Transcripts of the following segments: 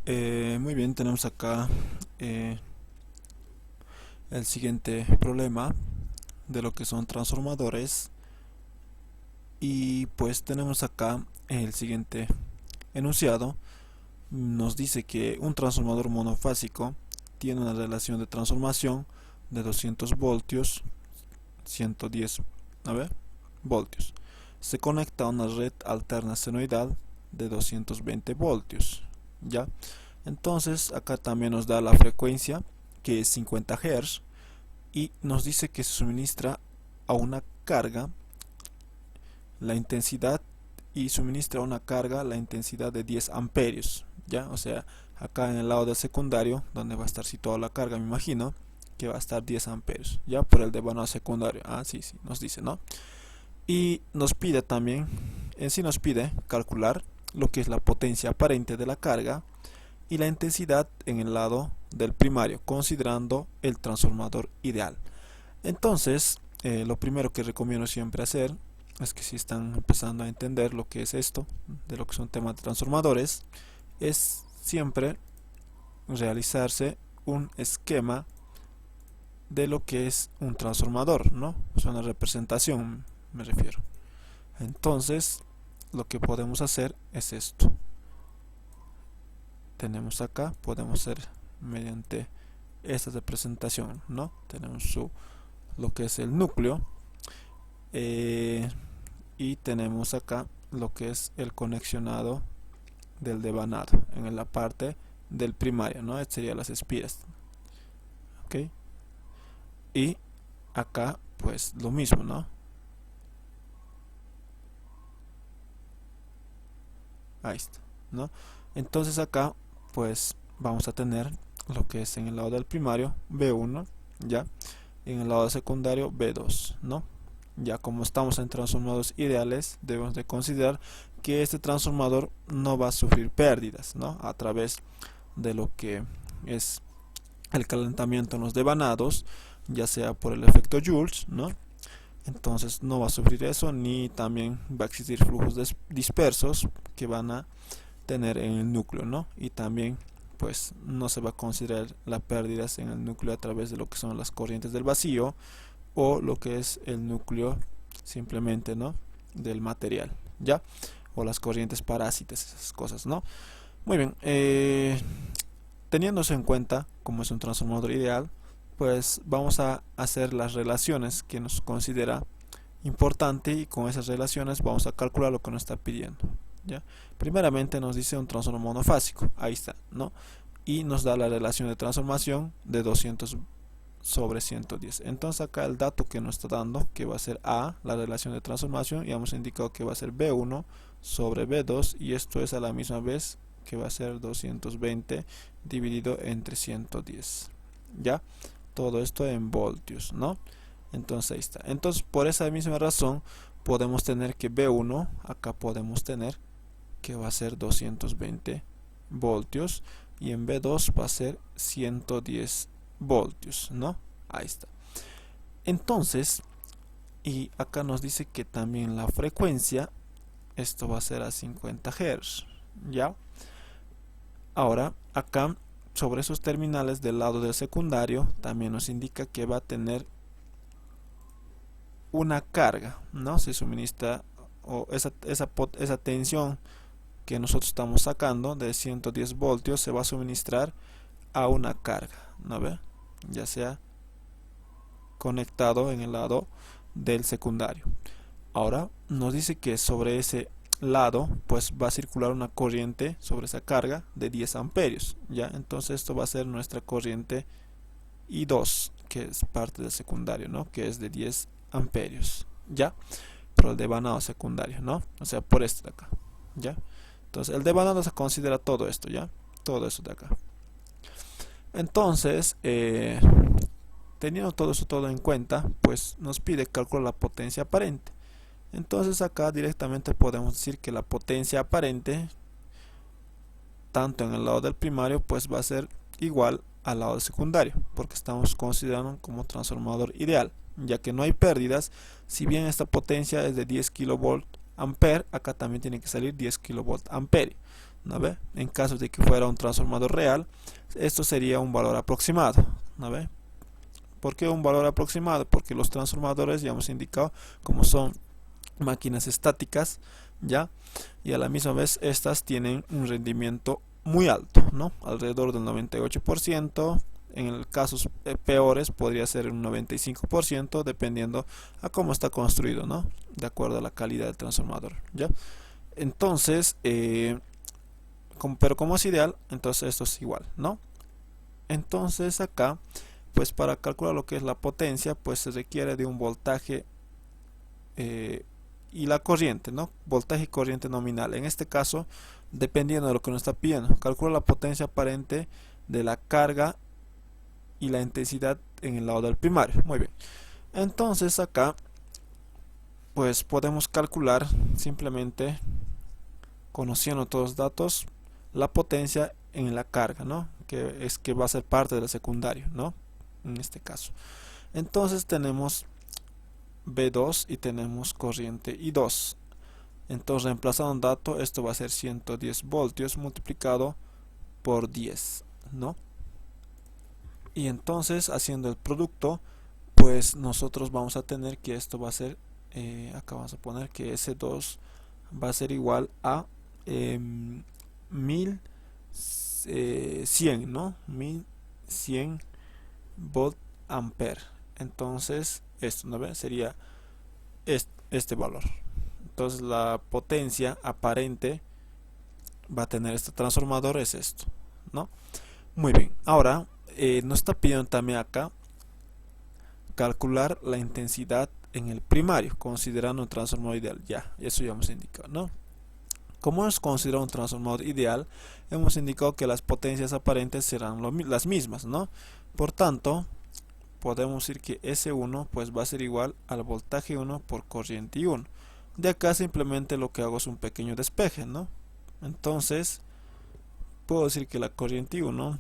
Muy bien, tenemos acá eh, el siguiente problema de lo que son transformadores y pues tenemos acá el siguiente enunciado. Nos dice que un transformador monofásico tiene una relación de transformación de 200 voltios, 110 voltios. Se conecta a una red alterna senoidal de 220 voltios. ¿Ya? Entonces acá también nos da la frecuencia, que es 50 Hz, y nos dice que se suministra a una carga la intensidad y suministra una carga la intensidad de 10 amperios. ¿Ya? O sea, acá en el lado del secundario, donde va a estar situada la carga, me imagino que va a estar 10 amperios, ya por el devanado secundario. Sí, nos dice, ¿no? Y nos pide también, en sí nos pide calcular lo que es la potencia aparente de la carga y la intensidad en el lado del primario, considerando el transformador ideal. Entonces, lo primero que recomiendo siempre hacer es que si están empezando a entender lo que es esto, de lo que son temas de transformadores, es siempre realizarse un esquema de lo que es un transformador, ¿no? O sea, una representación, me refiero. Entonces, lo que podemos hacer es esto. Tenemos acá, podemos hacer mediante esta representación, ¿no? Tenemos lo que es el núcleo y tenemos acá lo que es el conexionado del devanado en la parte del primario, ¿no? Estas serían las espiras, ¿ok? Y acá pues lo mismo, ¿no? Ahí está, ¿no? Entonces acá pues vamos a tener lo que es en el lado del primario B1, ya, en el lado secundario B2, ¿no? Ya como estamos en transformadores ideales, debemos de considerar que este transformador no va a sufrir pérdidas, ¿no? A través de lo que es el calentamiento en los devanados, ya sea por el efecto Joule, ¿no? Entonces no va a sufrir eso, ni también va a existir flujos dispersos que van a tener en el núcleo, ¿no? Y también pues no se va a considerar las pérdidas en el núcleo a través de lo que son las corrientes del vacío o lo que es el núcleo simplemente, ¿no? Del material, ¿ya? O las corrientes parásitas, esas cosas, ¿no? Muy bien, teniéndose en cuenta como es un transformador ideal, pues vamos a hacer las relaciones que nos considera importante y con esas relaciones vamos a calcular lo que nos está pidiendo. ¿Ya? Primeramente nos dice un transformador monofásico, ahí está, ¿no? Y nos da la relación de transformación de 200 sobre 110. Entonces acá el dato que nos está dando, que va a ser A, la relación de transformación, y hemos indicado que va a ser B1 sobre B2, y esto es a la misma vez que va a ser 220 dividido entre 110. ¿Ya? Todo esto en voltios, ¿no? Entonces ahí está. Entonces por esa misma razón podemos tener que B1, acá podemos tener que va a ser 220 voltios y en B2 va a ser 110 voltios, ¿no? Ahí está. Entonces, y acá nos dice que también la frecuencia, esto va a ser a 50 Hz, ¿ya? Ahora, acá sobre esos terminales del lado del secundario también nos indica que va a tener una carga, ¿no? Se suministra o esa tensión que nosotros estamos sacando de 110 voltios se va a suministrar a una carga, ¿no ve? Ya sea conectado en el lado del secundario. Ahora nos dice que sobre ese lado pues va a circular una corriente sobre esa carga de 10 amperios, ¿ya? Entonces esto va a ser nuestra corriente I2, que es parte del secundario, ¿no? Que es de 10 amperios, ¿ya? Por el devanado secundario, ¿no? O sea, por este de acá, ¿ya? Entonces el devanado se considera todo esto, ¿ya? Todo eso de acá. Entonces, teniendo todo eso en cuenta, pues nos pide calcular la potencia aparente. Entonces acá directamente podemos decir que la potencia aparente, tanto en el lado del primario, pues va a ser igual al lado del secundario, porque estamos considerando como transformador ideal, ya que no hay pérdidas. Si bien esta potencia es de 10 kV ampere, acá también tiene que salir 10 kV ampere. ¿no ve? En caso de que fuera un transformador real, esto sería un valor aproximado, ¿no ve? ¿Por qué un valor aproximado? Porque los transformadores, ya hemos indicado, como son máquinas estáticas, ya, y a la misma vez estas tienen un rendimiento muy alto, ¿no? Alrededor del 98%. En el casos peores podría ser un 95%, dependiendo a cómo está construido, ¿no? De acuerdo a la calidad del transformador, ¿ya? Entonces, pero como es ideal, entonces esto es igual, ¿no? Entonces acá, pues para calcular lo que es la potencia, pues se requiere de un voltaje y la corriente, ¿no? Voltaje y corriente nominal. En este caso, dependiendo de lo que nos está pidiendo, calcula la potencia aparente de la carga y la intensidad en el lado del primario. Muy bien. Entonces acá, pues podemos calcular simplemente conociendo todos los datos la potencia en la carga, ¿no? Que va a ser parte del secundario, ¿no? En este caso. Entonces tenemos B2 y tenemos corriente I2. Entonces reemplazando un dato, esto va a ser 110 voltios multiplicado por 10, ¿no? Y entonces haciendo el producto, pues nosotros vamos a tener que esto va a ser, acá vamos a poner que S2 va a ser igual a 1100, ¿no? 1100 volt ampere. Entonces esto, ¿no ve? Sería este valor. Entonces la potencia aparente va a tener este transformador es esto, ¿no? Muy bien, ahora nos está pidiendo también acá calcular la intensidad en el primario, considerando un transformador ideal. Ya, eso ya hemos indicado, ¿no? Como es considerado un transformador ideal, hemos indicado que las potencias aparentes serán las mismas, ¿no? Por tanto, podemos decir que S1 pues va a ser igual al voltaje 1 por corriente 1. De acá simplemente lo que hago es un pequeño despeje, ¿no? Entonces, puedo decir que la corriente 1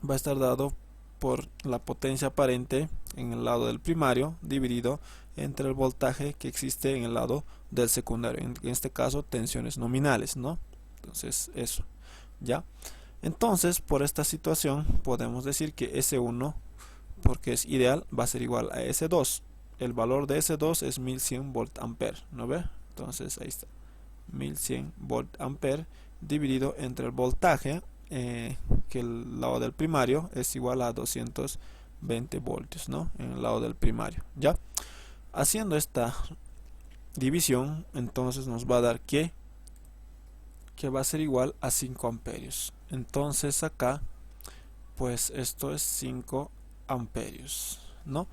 va a estar dado por la potencia aparente en el lado del primario dividido entre el voltaje que existe en el lado del secundario, en este caso tensiones nominales, ¿no? Entonces eso, ¿ya? Entonces por esta situación podemos decir que S1, porque es ideal, va a ser igual a S2. El valor de S2 es 1100 volt ampere, ¿no ve? Entonces ahí está, 1100 volt ampere dividido entre el voltaje que el lado del primario es igual a 220 voltios, ¿no? En el lado del primario, ¿ya? Haciendo esta división, entonces nos va a dar que va a ser igual a 5 amperios. Entonces acá, pues esto es 5 amperios, ¿no?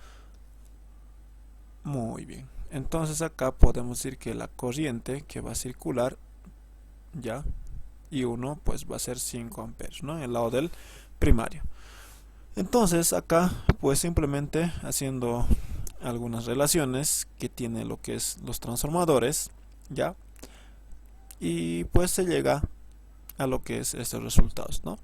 Muy bien. Entonces acá podemos decir que la corriente que va a circular, ya, y 1 pues va a ser 5 amperes, ¿no? En el lado del primario. Entonces acá pues simplemente haciendo algunas relaciones que tiene lo que es los transformadores, ya, y pues se llega a lo que es estos resultados, ¿no?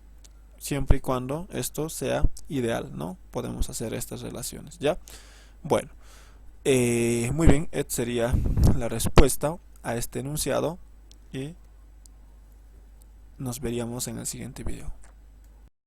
Siempre y cuando esto sea ideal, ¿no? Podemos hacer estas relaciones, ¿ya? Bueno, muy bien, esta sería la respuesta a este enunciado y nos veríamos en el siguiente video.